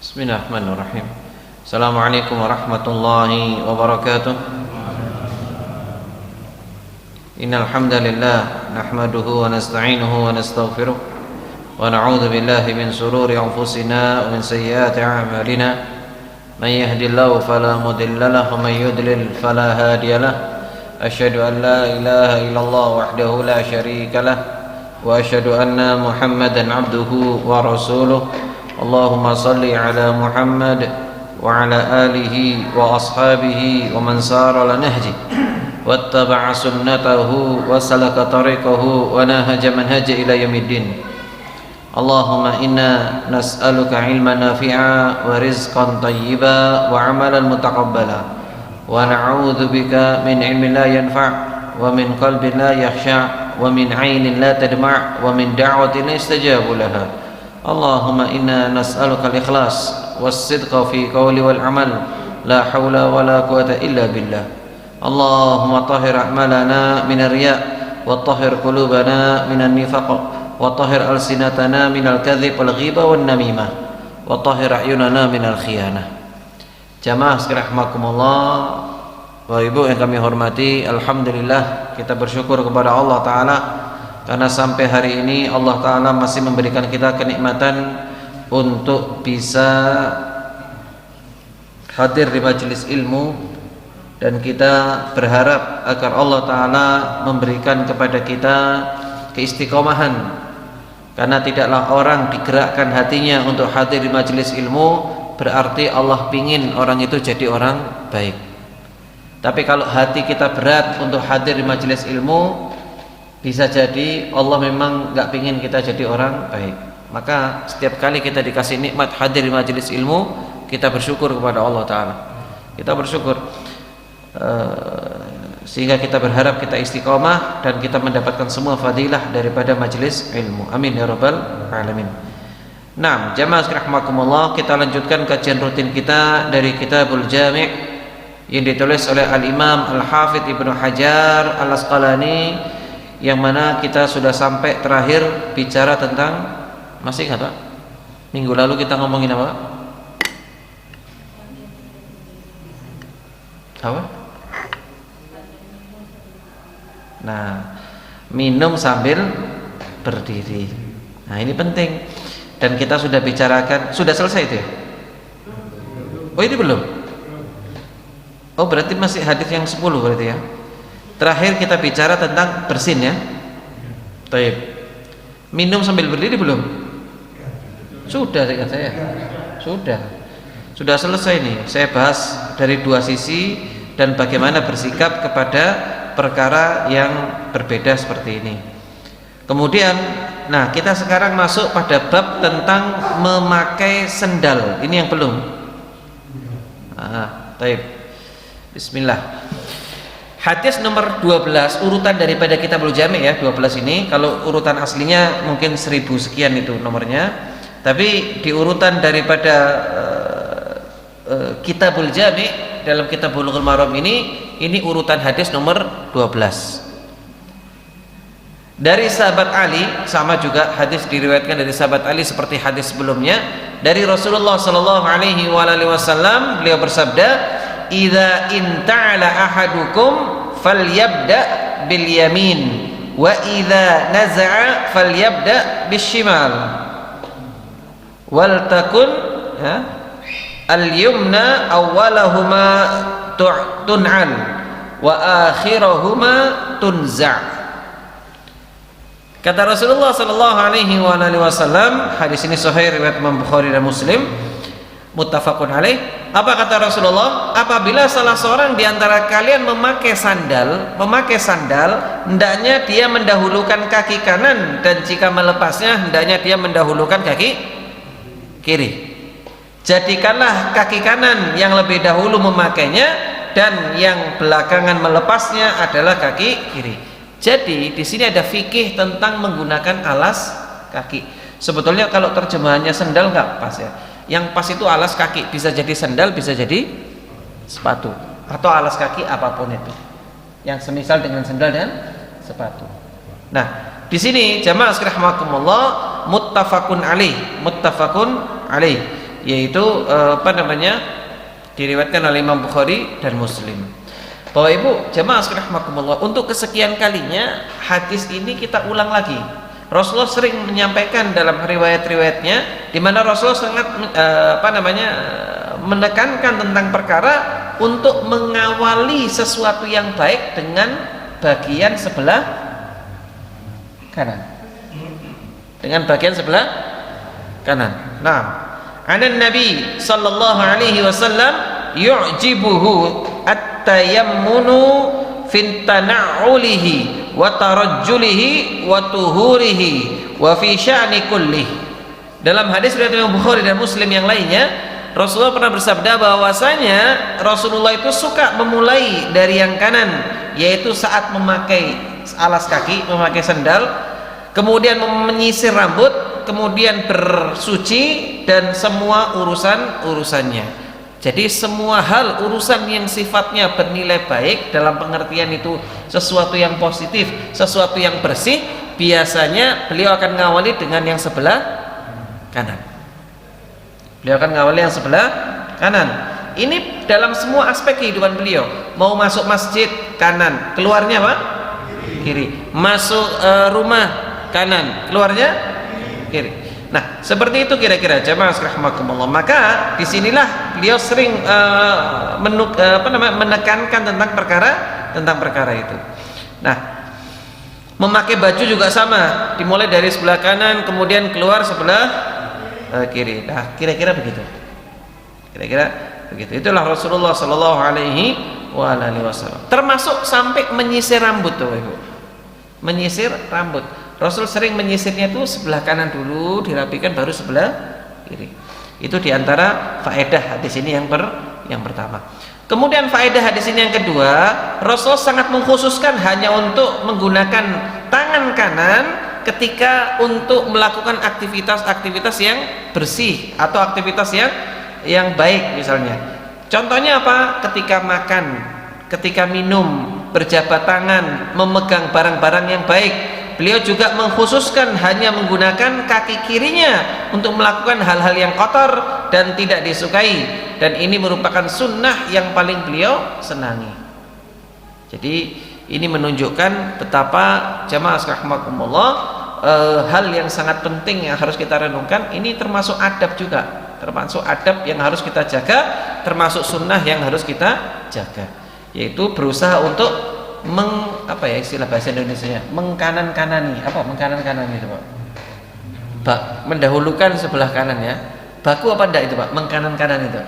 Bismillahirrahmanirrahim. Assalamualaikum warahmatullahi wabarakatuh. Innal hamdalillah nahmaduhu wa nasta'inuhu wa nastaghfiruh wa na'udzu billahi min shururi anfusina wa min sayyiati a'malina. May yahdihillahu fala mudilla lahu wa may yudlil fala hadiya lahu. Asyhadu an la ilaha illallah wahdahu la syarika lahu wa asyhadu anna Muhammadan 'abduhu wa rasuluh. Allahumma salli ala Muhammad wa ala alihi wa ashabihi wa man sara ala nahji wattaba'a sunnatahu wa salaka tariqahu wa nahaja manhaja ila yaumiddin. Allahumma inna nas'aluka ilman nafi'a wa rizqan tayyiba wa amalan mutaqabbala wa na'udzu bika min ilmin la yanfa' wa min qalbin la yakhsha' wa min 'ainin la tadma' wa min da'watin la yustajabu laha. Allahumma inna nas'aluka al-ikhlas was-sidqa fi qawli wal amal la hawla wa la quwwata illa billah. Allahumma tahhir a'malana min ar-riya' wa tahhir qulubana min an-nifaq wa tahhir alsinatana min al-kadhib wal ghiba wan namimah wa tahhir a'yunana min al-khiyanah. Jamaah sekalian rahimakumullah, Bapak Ibu yang kami hormati, alhamdulillah kita bersyukur kepada Allah taala karena sampai hari ini Allah Ta'ala masih memberikan kita kenikmatan untuk bisa hadir di majelis ilmu, dan kita berharap agar Allah Ta'ala memberikan kepada kita keistiqomahan, karena tidaklah orang digerakkan hatinya untuk hadir di majelis ilmu berarti Allah pingin orang itu jadi orang baik. Tapi kalau hati kita berat untuk hadir di majelis ilmu, bisa jadi Allah memang gak pingin kita jadi orang baik. Maka setiap kali kita dikasih nikmat hadir di majelis ilmu, kita bersyukur kepada Allah Ta'ala. Kita bersyukur sehingga kita berharap kita istiqomah dan kita mendapatkan semua fadilah daripada majelis ilmu. Amin ya rabbal alamin. Nah, jamaah sekalian rahimakumullah, kita lanjutkan kajian rutin kita dari Kitabul Jami' yang ditulis oleh Al-Imam Al-Hafidz Ibnu Hajar Al-Asqalani, yang mana kita sudah sampai terakhir bicara tentang, masih ingat Pak? Minggu lalu kita ngomongin apa? Apa? Nah, minum sambil berdiri. Nah, ini penting. Dan kita sudah bicarakan, sudah selesai itu ya? Oh, ini belum? Oh, berarti masih hadis yang 10 berarti ya? Terakhir kita bicara tentang bersin ya. Taib. Minum sambil berdiri belum? Sudah ingat saya. Sudah selesai nih. Saya bahas dari dua sisi dan bagaimana bersikap kepada perkara yang berbeda seperti ini. Kemudian, nah kita sekarang masuk pada bab tentang memakai sendal. Ini yang belum. Taib. Bismillah. Hadis nomor 12 urutan daripada Kitabul Jami' ya, 12 ini. Kalau urutan aslinya mungkin 1000 sekian itu nomornya. Tapi di urutan daripada Kitabul Jami' dalam Kitab Bulughul Maram ini urutan hadis nomor 12. Dari sahabat Ali, sama juga hadis diriwayatkan dari sahabat Ali seperti hadis sebelumnya. Dari Rasulullah sallallahu alaihi wasallam, beliau bersabda, "Idza inta'ala ahadukum falyabda bil yamin wa idza naza'a falyabda bishimal wal takun al yumna awwalahuma tun'al wa akhirahuma tunza'." Kata Rasulullah sallallahu alaihi wasallam, hadis ini sahih riwayat Imam Bukhari dan Muslim, muttafaqun alaih. Apa kata Rasulullah? Apabila salah seorang di antara kalian memakai sandal, hendaknya dia mendahulukan kaki kanan, dan jika melepasnya hendaknya dia mendahulukan kaki kiri. Jadikanlah kaki kanan yang lebih dahulu memakainya, dan yang belakangan melepasnya adalah kaki kiri. Jadi di sini ada fikih tentang menggunakan alas kaki. Sebetulnya kalau terjemahannya sendal nggak pas ya. Yang pas itu alas kaki, bisa jadi sendal, bisa jadi sepatu, atau alas kaki apapun itu yang semisal dengan sendal dan sepatu. Nah, di sini jamaah sekalian rahimakumullah, muttafaqun alaih. yaitu diriwayatkan oleh Imam Bukhari dan Muslim. Bapak Ibu jamaah sekalian rahimakumullah, untuk kesekian kalinya hadis ini kita ulang lagi. Rasulullah sering menyampaikan dalam riwayat-riwayatnya di mana Rasulullah sangat menekankan tentang perkara untuk mengawali sesuatu yang baik dengan bagian sebelah kanan. Dengan bagian sebelah kanan. Nah, anan Nabi sallallahu alaihi wasallam yu'jibuhu at-tayammunu fi tana'ulihi wa tarajjulihi wa tuhurihi wa fi sya'ni kullih. Dalam hadis riwayat Imam Bukhari dan Muslim yang lainnya, Rasulullah pernah bersabda bahwasanya Rasulullah itu suka memulai dari yang kanan, yaitu saat memakai alas kaki, memakai sandal, kemudian menyisir rambut, kemudian bersuci dan semua urusannya. Jadi semua hal urusan yang sifatnya bernilai baik dalam pengertian itu sesuatu yang positif, sesuatu yang bersih, biasanya beliau akan ngawali dengan yang sebelah kanan. Beliau akan ngawali yang sebelah kanan. Ini dalam semua aspek kehidupan beliau. Mau masuk masjid kanan, keluarnya apa? Kiri. Masuk rumah kanan, keluarnya kiri. Nah, seperti itu kira-kira jamaah rahimakumullah. Maka disinilah beliau sering menekankan tentang perkara itu. Nah, memakai baju juga sama, dimulai dari sebelah kanan kemudian keluar sebelah kiri. Nah, kira-kira begitu. Kira-kira begitu. Itulah Rasulullah sallallahu alaihi wasallam. Termasuk sampai menyisir rambut tuh, Ibu. Menyisir rambut. Rasul sering menyisirnya itu sebelah kanan dulu, dirapikan baru sebelah kiri. Itu diantara faedah hadis ini yang pertama. Kemudian faedah hadis ini yang kedua, Rasul sangat mengkhususkan hanya untuk menggunakan tangan kanan ketika untuk melakukan aktivitas-aktivitas yang bersih atau aktivitas yang baik misalnya. Contohnya apa? Ketika makan, ketika minum, berjabat tangan, memegang barang-barang yang baik. Beliau juga mengkhususkan hanya menggunakan kaki kirinya untuk melakukan hal-hal yang kotor dan tidak disukai, dan ini merupakan sunnah yang paling beliau senangi. Jadi ini menunjukkan betapa jamaah rahimakumullah hal yang sangat penting yang harus kita renungkan. Ini termasuk adab juga, termasuk adab yang harus kita jaga, termasuk sunnah yang harus kita jaga, yaitu berusaha untuk istilah bahasa Indonesia mengkanan-kanani. Apa mengkanan-kanani itu, Pak? Mendahulukan sebelah kanan ya. Baku apa enggak itu, Pak? Mengkanan-kanan itu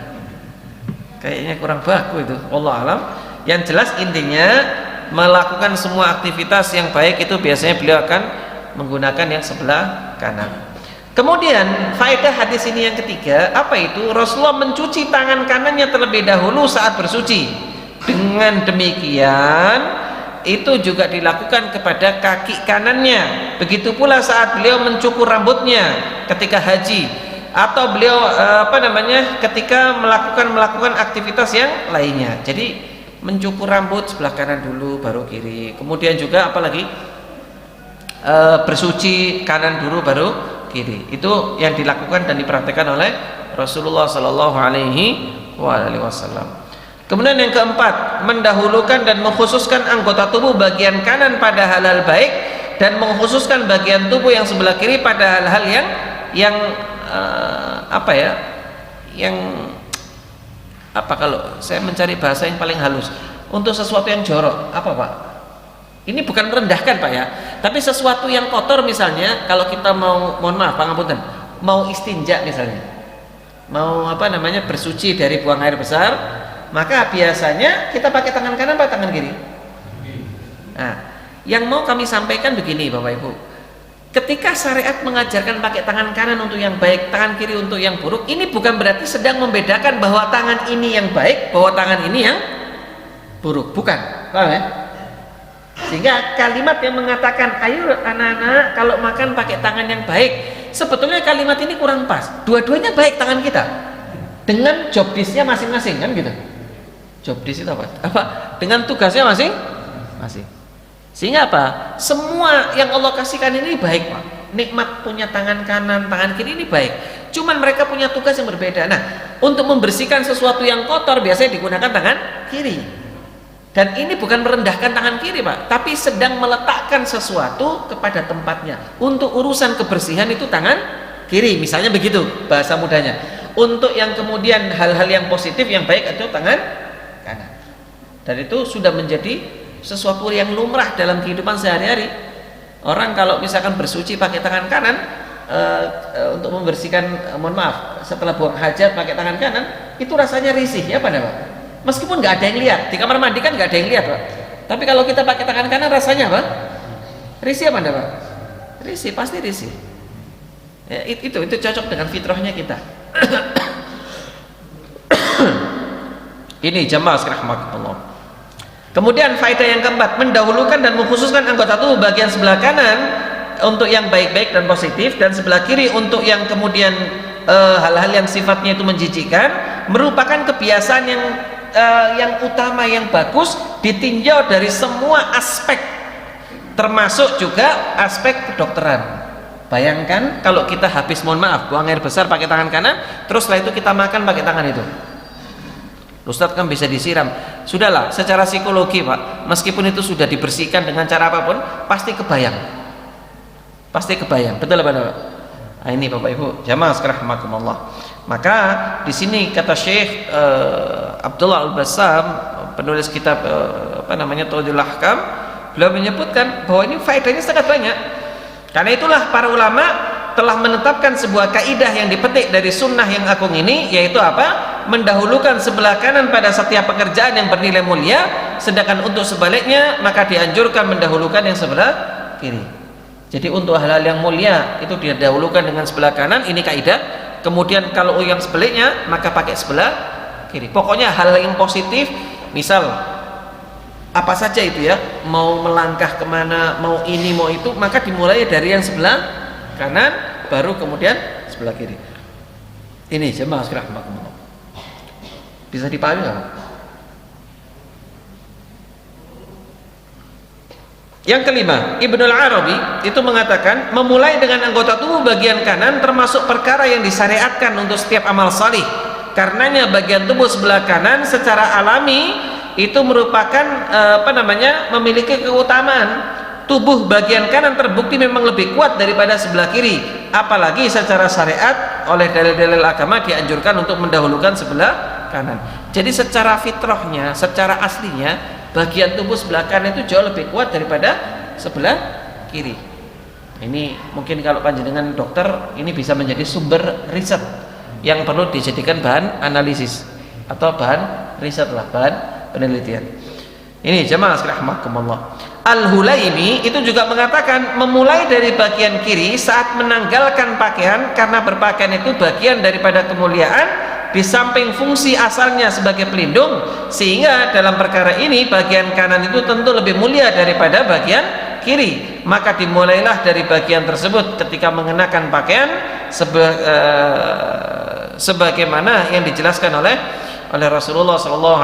kayaknya kurang baku itu, wallahu alam. Yang jelas intinya melakukan semua aktivitas yang baik itu biasanya beliau akan menggunakan yang sebelah kanan. Kemudian faedah hadis ini yang ketiga, apa itu? Rasulullah mencuci tangan kanannya terlebih dahulu saat bersuci. Dengan demikian itu juga dilakukan kepada kaki kanannya. Begitu pula saat beliau mencukur rambutnya ketika haji, atau beliau ketika melakukan aktivitas yang lainnya. Jadi mencukur rambut sebelah kanan dulu baru kiri. Kemudian juga apalagi bersuci kanan dulu baru kiri. Itu yang dilakukan dan dipraktikkan oleh Rasulullah sallallahu alaihi wasallam. Kemudian yang keempat, mendahulukan dan mengkhususkan anggota tubuh bagian kanan pada hal-hal baik dan mengkhususkan bagian tubuh yang sebelah kiri pada hal-hal yang kalau saya mencari bahasa yang paling halus, untuk sesuatu yang jorok, apa Pak? Ini bukan merendahkan Pak ya, tapi sesuatu yang kotor misalnya, kalau kita mohon maaf pangapunten, mau istinja misalnya, mau bersuci dari buang air besar, maka biasanya kita pakai tangan kanan atau tangan kiri? Nah, yang mau kami sampaikan begini Bapak Ibu, ketika syariat mengajarkan pakai tangan kanan untuk yang baik, tangan kiri untuk yang buruk, ini bukan berarti sedang membedakan bahwa tangan ini yang baik, bahwa tangan ini yang buruk, bukan, paham ya? Sehingga kalimat yang mengatakan ayo anak-anak kalau makan pakai tangan yang baik, sebetulnya kalimat ini kurang pas. Dua-duanya baik tangan kita, dengan job disk-nya masing-masing, kan gitu. Job disk itu apa? Dengan tugasnya masing-masing. Sehingga apa? Semua yang Allah kasihkan ini baik, Pak. Nikmat punya tangan kanan, tangan kiri ini baik. cuman mereka punya tugas yang berbeda. Nah, untuk membersihkan sesuatu yang kotor biasanya digunakan tangan kiri. Dan ini bukan merendahkan tangan kiri, Pak, tapi sedang meletakkan sesuatu kepada tempatnya. Untuk urusan kebersihan itu tangan kiri, misalnya begitu bahasa mudanya. Untuk yang kemudian hal-hal yang positif yang baik itu tangan kanan. Dan itu sudah menjadi sesuatu yang lumrah dalam kehidupan sehari-hari. Orang kalau misalkan bersuci pakai tangan kanan, untuk membersihkan, mohon maaf, setelah buang hajat pakai tangan kanan, itu rasanya risih, ya Pak? Meskipun nggak ada yang lihat, di kamar mandi kan nggak ada yang lihat, Pak. Tapi kalau kita pakai tangan kanan rasanya apa? Risih apa, Pak? Risih, pasti risih. Ya, itu cocok dengan fitrahnya kita. Ini jamaah sekalian rahimakumullah. Kemudian faedah yang keempat, mendahulukan dan mengkhususkan anggota tubuh bagian sebelah kanan untuk yang baik-baik dan positif, dan sebelah kiri untuk yang kemudian hal-hal yang sifatnya itu menjijikkan, merupakan kebiasaan yang utama, yang bagus, ditinjau dari semua aspek, termasuk juga aspek kedokteran. Bayangkan kalau kita habis, mohon maaf, buang air besar pakai tangan kanan, terus setelah itu kita makan pakai tangan itu. Ustadz kan bisa disiram. Sudahlah, secara psikologi Pak, meskipun itu sudah dibersihkan dengan cara apapun, pasti kebayang. Pasti kebayang. Betul apa Pak? Nah, ini Bapak Ibu, jamaah sekalian rahimakumullah. Maka di sini kata Syekh Abdullah Al-Bassam, penulis kitab Tawdihul Ahkam, beliau menyebutkan bahwa ini faedahnya sangat banyak. Karena itulah para ulama telah menetapkan sebuah kaidah yang dipetik dari sunnah yang agung ini, yaitu apa? Mendahulukan sebelah kanan pada setiap pekerjaan yang bernilai mulia, sedangkan untuk sebaliknya maka dianjurkan mendahulukan yang sebelah kiri. Jadi untuk hal-hal yang mulia itu didahulukan dengan sebelah kanan, ini kaidah. Kemudian kalau yang sebaliknya maka pakai sebelah kiri. Pokoknya hal yang positif, misal apa saja itu ya, mau melangkah kemana, mau ini mau itu, maka dimulai dari yang sebelah kanan, baru kemudian sebelah kiri. Ini jemaah sekalian rahimakumullah. Bisa dipahami nggak? Yang kelima, Ibnu Al-Arabi itu mengatakan memulai dengan anggota tubuh bagian kanan termasuk perkara yang disyariatkan untuk setiap amal salih. Karenanya bagian tubuh sebelah kanan secara alami itu merupakan memiliki keutamaan. Tubuh bagian kanan terbukti memang lebih kuat daripada sebelah kiri, apalagi secara syariat oleh dalil-dalil agama dianjurkan untuk mendahulukan sebelah kanan. Jadi secara fitrahnya, secara aslinya, bagian tubuh sebelah kanan itu jauh lebih kuat daripada sebelah kiri. Ini mungkin kalau panjenengan dokter, ini bisa menjadi sumber riset yang perlu dijadikan bahan analisis atau bahan riset lah, bahan penelitian. Ini jamaah sekalian rahimakumullah. Al-Hulaimi itu juga mengatakan memulai dari bagian kiri saat menanggalkan pakaian, karena berpakaian itu bagian daripada kemuliaan di samping fungsi asalnya sebagai pelindung, sehingga dalam perkara ini bagian kanan itu tentu lebih mulia daripada bagian kiri. Maka dimulailah dari bagian tersebut ketika mengenakan pakaian sebagaimana yang dijelaskan oleh Rasulullah SAW.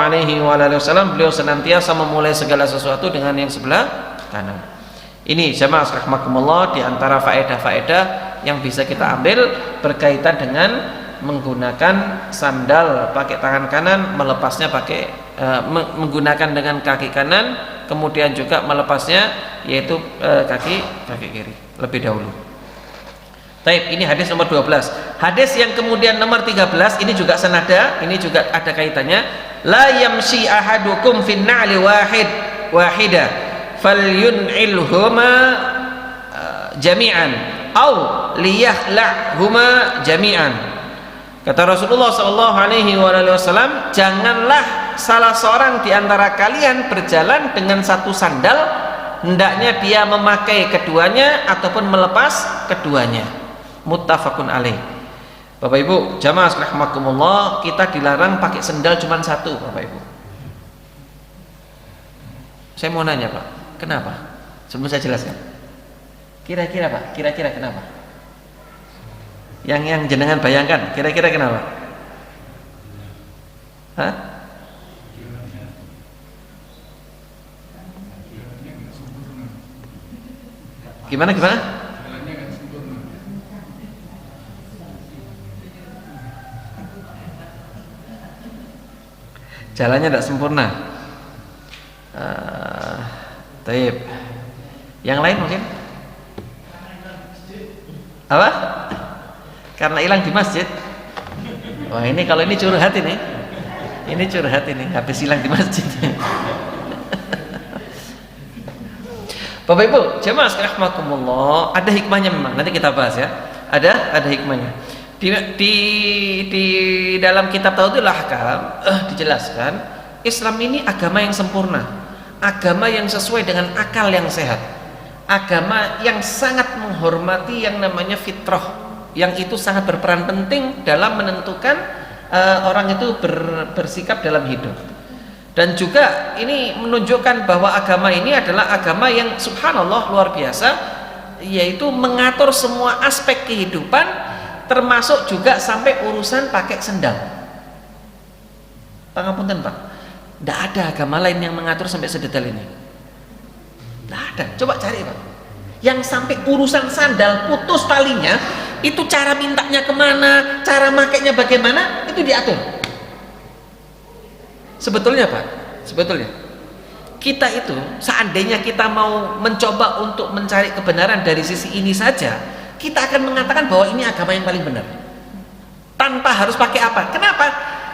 Beliau senantiasa memulai segala sesuatu dengan yang sebelah kanan. Ini jamaah rahimakumullah, di antara faedah-faedah yang bisa kita ambil berkaitan dengan menggunakan sandal pakai tangan kanan, melepasnya pakai menggunakan dengan kaki kanan, kemudian juga melepasnya yaitu kaki kiri lebih dahulu. Taib, ini hadis nomor 12. Hadis yang kemudian nomor 13 ini juga senada, ini juga ada kaitannya. La yamshi ahadukum fin na'li wahida falyun'ilhuma jami'an au liyahla'huma jami'an. Kata Rasulullah SAW, janganlah salah seorang di antara kalian berjalan dengan satu sandal, hendaknya dia memakai keduanya ataupun melepas keduanya. Muttafaqun alaih. Bapak Ibu, jamaah rahimakumullah, kita dilarang pakai sendal cuma satu, Bapak Ibu. Saya mau nanya Pak, kenapa? Sebelum saya jelaskan. Kira-kira Pak, kira-kira kenapa? Yang jenengan bayangkan, kira-kira kenapa? Hah? Gimana? Jalannya tidak sempurna. Taib. Yang lain mungkin? Apa? Karena hilang di masjid. Wah, ini kalau ini curhat ini. Ini curhat ini, habis hilang di masjid. Bapak Ibu, jemaah sekalian rahimakumullah, ada hikmahnya memang. Nanti kita bahas ya. Ada hikmahnya. Di dalam kitab Tauhidul Ahkam dijelaskan Islam ini agama yang sempurna, agama yang sesuai dengan akal yang sehat, agama yang sangat menghormati yang namanya fitrah, yang itu sangat berperan penting dalam menentukan orang itu bersikap dalam hidup. Dan juga ini menunjukkan bahwa agama ini adalah agama yang subhanallah luar biasa, yaitu mengatur semua aspek kehidupan, termasuk juga sampai urusan pakai sendal. Pangapunten Pak, tidak ada agama lain yang mengatur sampai sedetail ini. Tidak ada. Coba cari Pak, yang sampai urusan sandal putus talinya, itu cara mintanya kemana, cara makainya bagaimana, itu diatur. Sebetulnya Pak, sebetulnya kita itu seandainya kita mau mencoba untuk mencari kebenaran dari sisi ini saja, kita akan mengatakan bahwa ini agama yang paling benar tanpa harus pakai apa. Kenapa?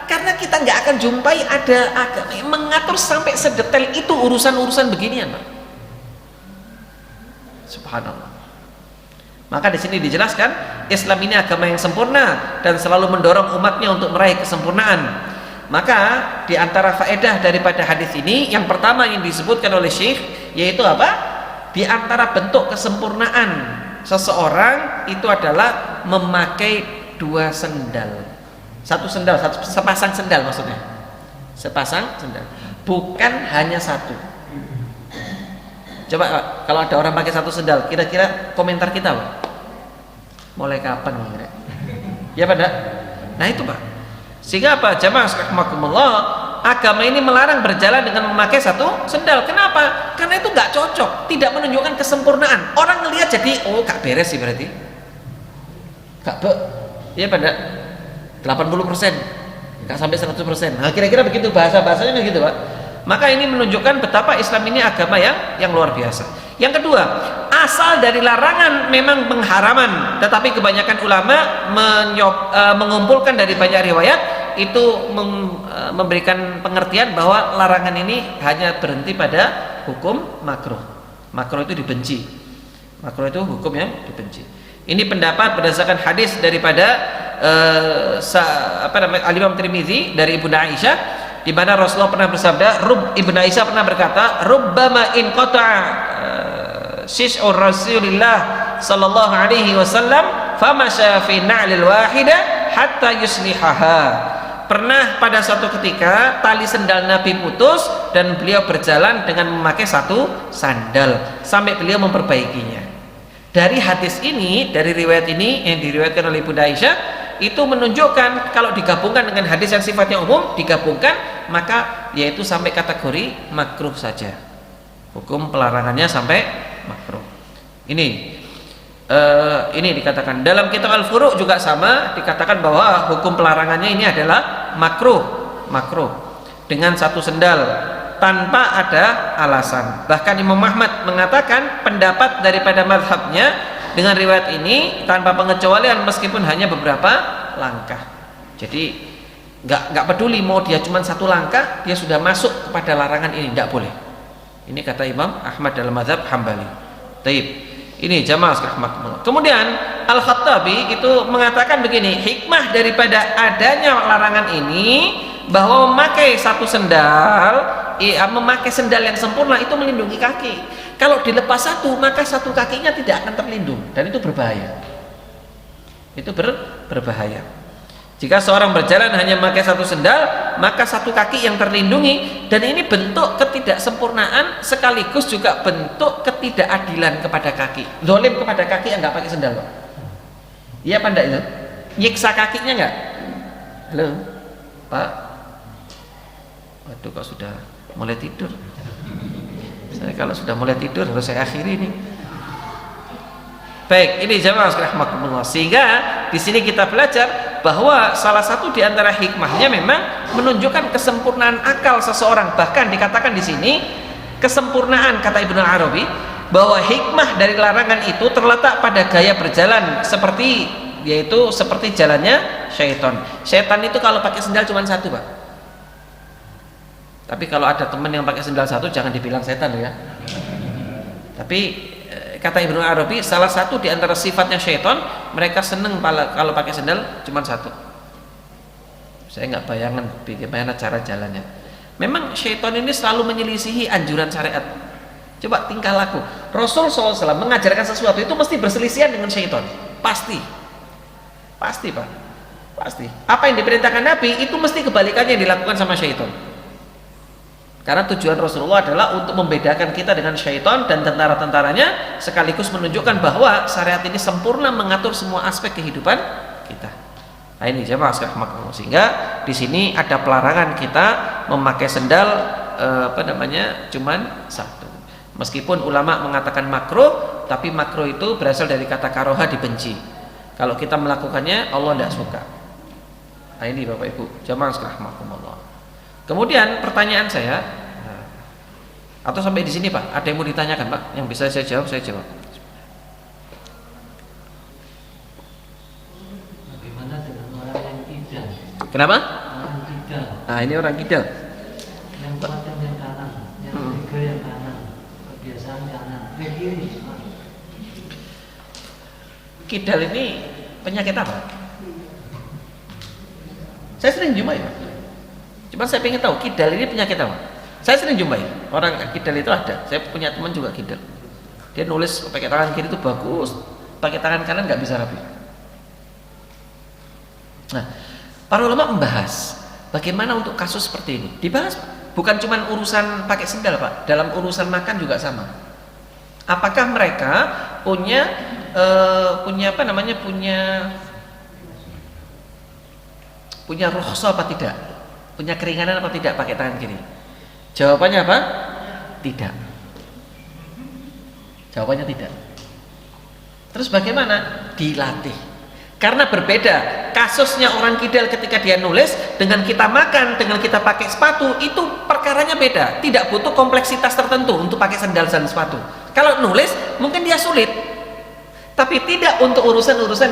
Karena kita nggak akan jumpai ada agama yang mengatur sampai sedetail itu urusan-urusan beginian Pak. Subhanallah. Maka di sini dijelaskan Islam ini agama yang sempurna dan selalu mendorong umatnya untuk meraih kesempurnaan. Maka di antara faedah daripada hadis ini, yang pertama yang disebutkan oleh Syekh, yaitu apa? Di antara bentuk kesempurnaan seseorang itu adalah memakai dua sendal. Sepasang sendal maksudnya. Sepasang sendal. Bukan hanya satu. Coba Pak, kalau ada orang pakai satu sendal, kira-kira komentar kita Pak? Mulai kapan kira-kira? Ya Pak? Nah itu Pak. Sehingga apa? Jamaah rahimakumullah, agama ini melarang berjalan dengan memakai satu sendal. Kenapa? Karena itu nggak cocok, tidak menunjukkan kesempurnaan. Orang ngelihat jadi, oh gak beres sih berarti. Gak ya pada 80%, nggak sampai 100%. Nah kira-kira begitu bahasanya begitu Pak. Maka ini menunjukkan betapa Islam ini agama yang luar biasa. Yang kedua, asal dari larangan memang pengharaman, tetapi kebanyakan ulama mengumpulkan dari banyak riwayat itu memberikan pengertian bahwa larangan ini hanya berhenti pada hukum makruh. Makruh itu dibenci. Makruh itu hukum yang dibenci. Ini pendapat berdasarkan hadis daripada Al-Imam Tirmidzi dari Ibnu Aisyah, di mana Rasulullah pernah bersabda, Ibnu Aisyah pernah berkata, rubbama in qata'a shis'ur Rasulillah sallallahu alaihi wasallam famasya fi na'lil wahida hatta yuslihaha. Pernah pada suatu ketika tali sendal Nabi putus dan beliau berjalan dengan memakai satu sandal sampai beliau memperbaikinya. Dari hadis ini, dari riwayat ini yang diriwayatkan oleh Ibnu Aisyah, itu menunjukkan kalau digabungkan dengan hadis yang sifatnya umum, digabungkan maka yaitu sampai kategori makruh saja. Hukum pelarangannya sampai makruh. Ini dikatakan dalam kitab Al-Furu' juga sama, dikatakan bahwa hukum pelarangannya ini adalah makruh dengan satu sendal tanpa ada alasan. Bahkan Imam Ahmad mengatakan pendapat daripada mazhabnya dengan riwayat ini tanpa pengecualian meskipun hanya beberapa langkah. Jadi nggak peduli mau dia cuma satu langkah, dia sudah masuk kepada larangan ini, tidak boleh. Ini kata Imam Ahmad dalam mazhab Hambali. Taib. Ini jamaah sekalian. Kemudian Al-Khattabi itu mengatakan begini, hikmah daripada adanya larangan ini bahwa memakai satu sendal, memakai sendal yang sempurna itu melindungi kaki. Kalau dilepas satu, maka satu kakinya tidak akan terlindung dan itu berbahaya. Itu berbahaya. Jika seorang berjalan hanya memakai satu sendal, maka satu kaki yang terlindungi, dan ini bentuk ketidaksempurnaan sekaligus juga bentuk ketidakadilan kepada kaki. Zalim kepada kaki yang nggak pakai sendal, Pak. Iya apa enggak itu? Nyiksa kakinya enggak? Halo, Pak. Waduh, kok sudah mulai tidur. Saya kalau sudah mulai tidur harus saya akhiri nih. Baik, ini jamaah sekalian rahimakumullah. Sehingga di sini kita belajar bahwa salah satu di antara hikmahnya memang menunjukkan kesempurnaan akal seseorang. Bahkan dikatakan di sini kesempurnaan, kata Ibnu Arabi, bahwa hikmah dari larangan itu terletak pada gaya berjalan yaitu seperti jalannya syaitan. Syaitan itu kalau pakai sendal cuma satu, Pak. Tapi kalau ada teman yang pakai sendal satu jangan dibilang setan ya. Tapi kata Ibnu Arabi, salah satu di antara sifatnya syaitan, mereka seneng kalau pakai sendal cuma satu. Saya nggak bayangan bagaimana cara jalannya. Memang syaitan ini selalu menyelisihi anjuran syariat. Coba tingkah laku. Rasul SAW mengajarkan sesuatu itu mesti berselisihan dengan syaitan. Pasti, Pak. Pasti. Apa yang diperintahkan Nabi itu mesti kebalikannya yang dilakukan sama syaitan. Karena tujuan Rasulullah adalah untuk membedakan kita dengan syaitan dan tentara-tentaranya, sekaligus menunjukkan bahwa syariat ini sempurna mengatur semua aspek kehidupan kita. Nah ini jemaah sekalian, sehingga di sini ada pelarangan kita memakai sendal cuman satu. Meskipun ulama mengatakan makruh, tapi makruh itu berasal dari kata karoha, dibenci. Kalau kita melakukannya Allah tidak suka. Nah ini Bapak Ibu jemaah sekalian. Kemudian pertanyaan saya, atau sampai di sini Pak, ada yang mau ditanyakan Pak? Yang bisa saya jawab, saya jawab. Bagaimana dengan orang yang kidal? Kenapa? Orang kidal. Nah ini orang kidal. Yang kuat yang kanan, yang tiga yang kanan, kebiasaan kanan, ke kiri. Kidal ini penyakit apa? Saya sering jumpai Pak. Cuma saya pengen tahu kidal ini penyakit apa. Saya sering jumpai orang kidal itu ada. Saya punya teman juga kidal. Dia nulis pakai tangan kiri itu bagus, pakai tangan kanan nggak bisa rapi. Nah, para ulama membahas bagaimana untuk kasus seperti ini. Dibahas Pak. Bukan cuma urusan pakai sendal Pak, dalam urusan makan juga sama. Apakah mereka punya rukhsah apa tidak? Punya keringanan apa tidak pakai tangan kiri? Jawabannya apa? Tidak. Jawabannya tidak. Terus bagaimana? Dilatih. Karena berbeda kasusnya orang kidal ketika dia nulis dengan kita makan, dengan kita pakai sepatu, itu perkaranya beda. Tidak butuh kompleksitas tertentu untuk pakai sandal dan sepatu. Kalau nulis mungkin dia sulit, tapi tidak untuk urusan-urusan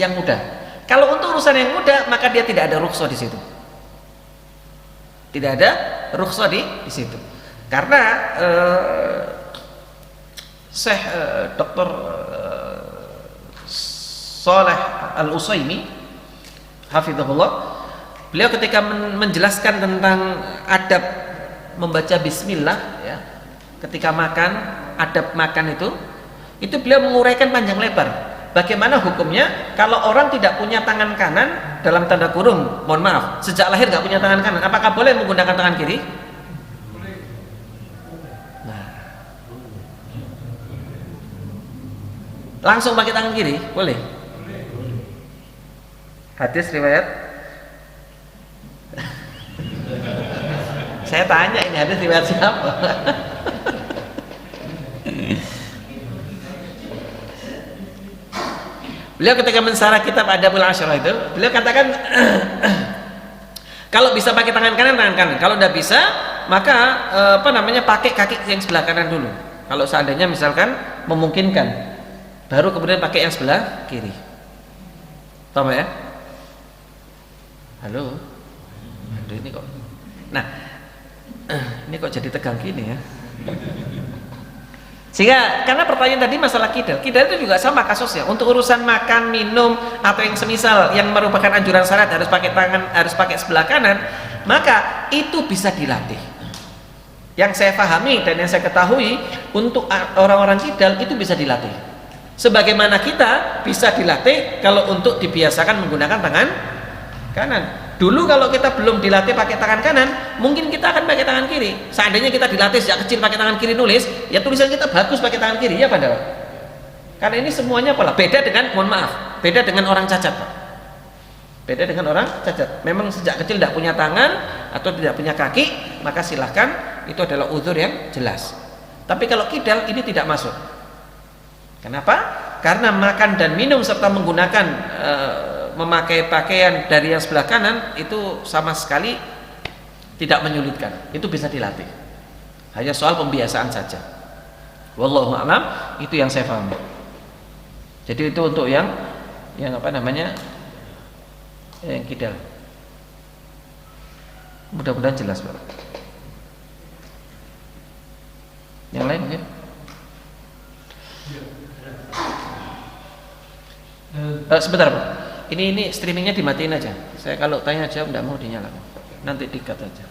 yang mudah. Kalau untuk urusan yang mudah maka dia tidak ada rukhsah di situ. Tidak ada rukhsah di situ. Karena Syekh Dr. Shalih Al-Utsaimin hafizahullah, beliau ketika menjelaskan tentang adab membaca bismillah ya, ketika makan, adab makan itu beliau menguraikan panjang lebar. Bagaimana hukumnya kalau orang tidak punya tangan kanan, dalam tanda kurung, mohon maaf, sejak lahir nggak punya tangan kanan, apakah boleh menggunakan tangan kiri? Nah, langsung pakai tangan kiri, boleh? Hadis riwayat? Saya tanya ini hadis riwayat siapa? Beliau ketika mensarah kitab Adabul Asyarah itu, beliau katakan kalau bisa pakai tangan kanan, tangan kanan. Kalau tidak bisa, maka pakai kaki yang sebelah kanan dulu. Kalau seandainya misalkan memungkinkan, baru kemudian pakai yang sebelah kiri. Tahu ya? Halo. Aduh ini kok. Nah, ini kok jadi tegang gini ya. Sehingga karena pertanyaan tadi masalah kidal itu juga sama kasusnya. Untuk urusan makan, minum atau yang semisal yang merupakan anjuran syariat harus pakai tangan, harus pakai sebelah kanan, maka itu bisa dilatih. Yang saya pahami dan yang saya ketahui, untuk orang-orang kidal itu bisa dilatih. Sebagaimana kita bisa dilatih kalau untuk dibiasakan menggunakan tangan kanan. Dulu kalau kita belum dilatih pakai tangan kanan, mungkin kita akan pakai tangan kiri. Seandainya kita dilatih sejak kecil pakai tangan kiri nulis, ya tulisan kita bagus pakai tangan kiri, ya Pak. Karena ini semuanya pola. Beda dengan, mohon maaf, beda dengan orang cacat, Pak. Beda dengan orang cacat. Memang sejak kecil tidak punya tangan atau tidak punya kaki, maka silahkan, itu adalah uzur yang jelas. Tapi kalau kidal ini tidak masuk. Kenapa? Karena makan dan minum serta menggunakan memakai pakaian dari yang sebelah kanan itu sama sekali tidak menyulitkan. Itu bisa dilatih. Hanya soal pembiasaan saja. Wallahu a'lam, itu yang saya pahami. Jadi itu untuk yang apa namanya? Yang kidal. Mudah-mudahan jelas, Pak. Yang lain mungkin? Sebentar, Pak. Ini streamingnya dimatiin aja. Saya kalau tanya jawab tidak mau dinyalakan. Nanti di-cut aja.